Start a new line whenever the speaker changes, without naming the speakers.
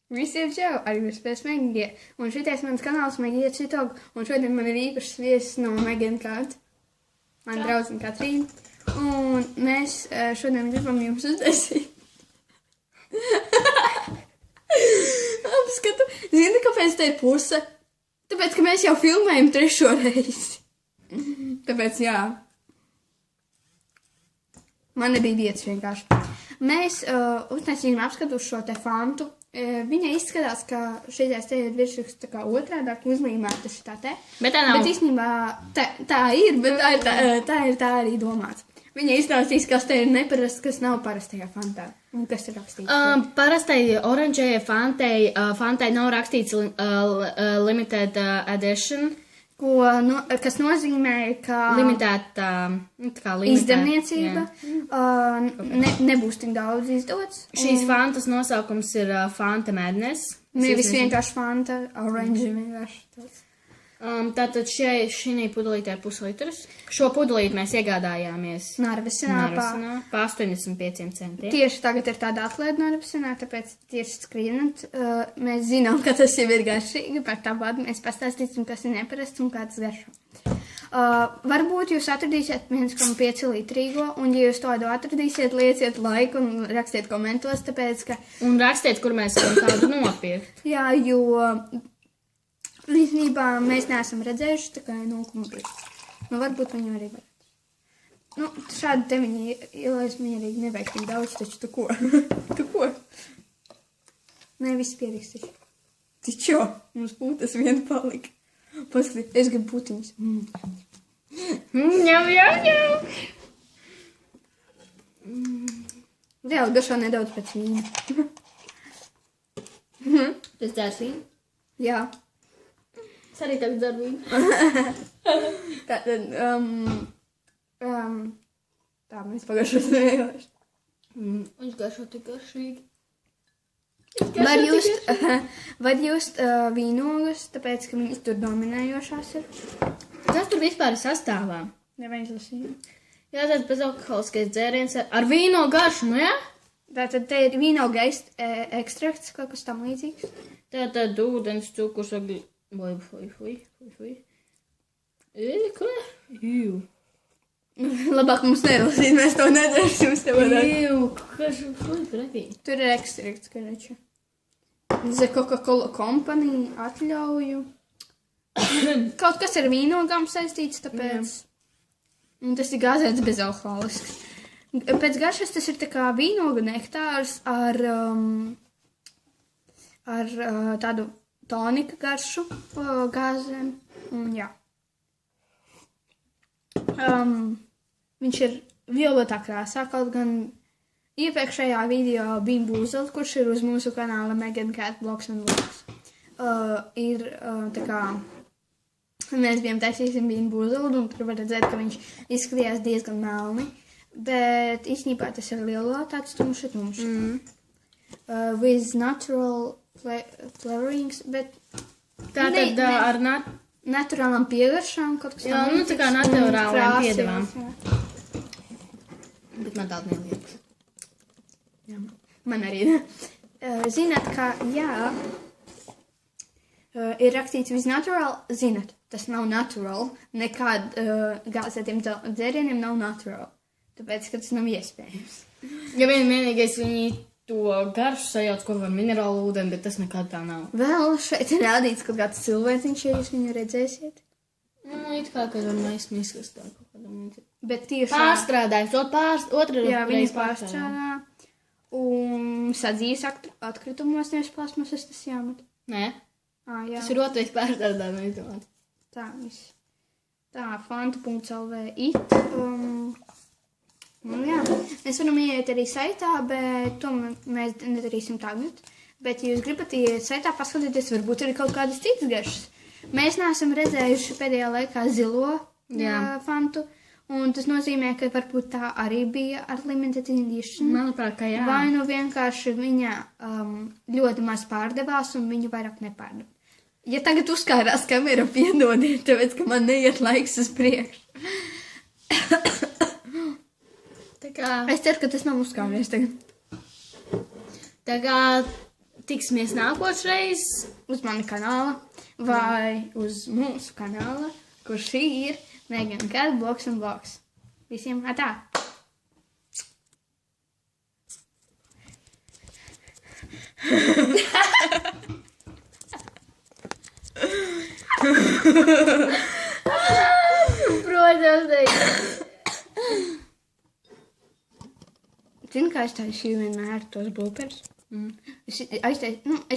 Visiem čau, arī jūs pēc Megie. Un šitais mans kanāls Megie Čitog. Un šodien man ir īpašs viesis no Megan Kārt. Man draudzene Katrīna. Un mēs šodien gribam jums uztaisīt. Apskatu. Zini, kāpēc te ir puse? Tāpēc, ka mēs jau filmējam 3. reizi. Tāpēc, jā. Man nebija vietas vienkārši. Mēs uztaisījām apskatu uz šo te fantu. Viņa izskatās, ka šeit te ir virsraksts tā kā otrādāk uzlīmēta šitā te.
Bet tā nav.
Bet īstenībā tā ir, bet tā ir tā arī domāts. Viņa izstāstīs, kas te ir neparasts, kas nav parastajā fantā. Un kas ir rakstīts?
Parastai oranžējai fantai nav rakstīts limited edition.
Kas nozīmē, ka
limitēta
izdevniecība nebūs tik daudz izdots.
Šīs fantas nosaukums ir Fanta Madness.
Nevis vienkārši fanta, orange vienkārši tāds.
Tātad šī pudelītē ir puslitrs. Šo pudelīti mēs iegādājāmies
Narvesenā
pa 85 centiem.
Tieši tagad ir tāda atlaida Narvesenā, tāpēc tieši skrīnot. Mēs zinām, ka tas jau ir garšīgi, par tāpat mēs pastāstīsim, kas ir neparasts un kā tas garšo. Varbūt jūs atradīsiet 1,5 litrīgo, un ja jūs tādu atradīsiet, lieciet laiku un rakstiet komentos, tāpēc, ka...
Un rakstiet, kur mēs varam tādu nopirkt.
Jā, jo... Īstenībā mēs neesam redzējuši, tā kā 0,5. Nu, varbūt viņu arī varētu. Nu, šādi te viņi ielais mierīgi nevajag tik daudz, taču tu ko? Tu ko? Nē, viss pieriks taču. Tičo, mums putas vien palika. Paskatīt, es gribu putiņas.
Ņem.
Reāli garšo nedaudz pēc vīna.
Tas dērs vīnu?
Jā.
Es arī tagad dzeru vīnu.
Tātad, tā mēs pagaršosim vienkārši.
Viņš garšo tik garšīgi.
Var just vīnogas, tāpēc, ka viņas tur dominējošās ir.
Kas tur vispār ir sastāvā?
Neviens lasīja.
Jā, tāds bezalkoholiskais dzēriens ar vīno garšu, nu jā?
Tātad te ir vīnoga ekstrakts, kaut kas tam līdzīgs.
Tātad ūdens, cukurs, agli... Fui. Ko? Jū.
Labāk mums nelasīt, mēs to nedarīsim uz tev.
Jū, kas fui pretī?
Tur ir ekstrakts, karaču. The Coca-Cola Company atļauju. Kaut kas ar vīnogām saistīts, tāpēc. Un tas ir gāzēts bezalkoholisks. Pēc garšas tas ir tā kā vīnoga nektārs ar tādu tonika garšu gāzēm. Un jā. Viņš ir violetā krāsā, kaut gan iepriekšējā video bija Būzels, kurš ir uz mūsu kanāla Megan Cat Blogs and Vlogs. Ir tā kā mēs bijām taisīsim Bean Būzelu, un tur var redzēt, ka viņš izskatījās diezgan melni, bet īstenībā tas ir lielā tāds tumši. With natural flavorings, bet
tātad ar
naturālām piegaršām, kaut kas
jā, nu tā kā naturālām piedevām. Bet man tāda neliekas.
Jā, man arī. Zināt, ka jā, ir rakstīts with natural, zināt, tas nav natural, nekād gāzētiem dzērieniem nav natural, tāpēc, ka tas nav iespējams.
Ja vienīgais viņi to garšu sajauc, ko var minerālu ūdeni, bet tas nekad tā nav.
Vēl šeit ir rādīts kaut kāds cilvēciņš, ja jūs viņu redzēsiet.
Nu, it kā, kad var maisni izkastā kaut kādam līdzi.
Bet tieši...
Pārstrādājums, otra
jā, viņas pārstrādā. Un sadzīves atkritumos nevis plasmasas tas jāmet.
Nē.
Jā.
Tas ir otrais pārstrādājums.
Tā, viss. Tā, fanta.lv it. Jā, mēs varam ieiet arī saitā, bet to mēs nedarīsim tagad. Bet, ja jūs gribat ieiet saitā, paskatieties, varbūt ir kaut kādas citas garšas. Mēs neesam redzējuši pēdējā laikā zilo fantu, un tas nozīmē, ka varbūt tā arī bija ar limited edition.
Manuprāt, ka jā.
Vai nu vienkārši viņa ļoti maz pārdevās, un viņu vairāk nepārdeva. Ja tagad uzkārās kamera, piedodiet, tāpēc, ka man neiet laiks uz priekšu. Es ceru, ka tas nav uzkāvies tagad.
Tā kā tiksimies nākošreiz.
Uz mani kanāla vai uz mūsu kanāla, kur šī ir Megan Cat Bloks un Bloks. Visiem atā!
Protams,
Zini, kā es taisīju vienmēr tos bloopers? Es aiztaisu,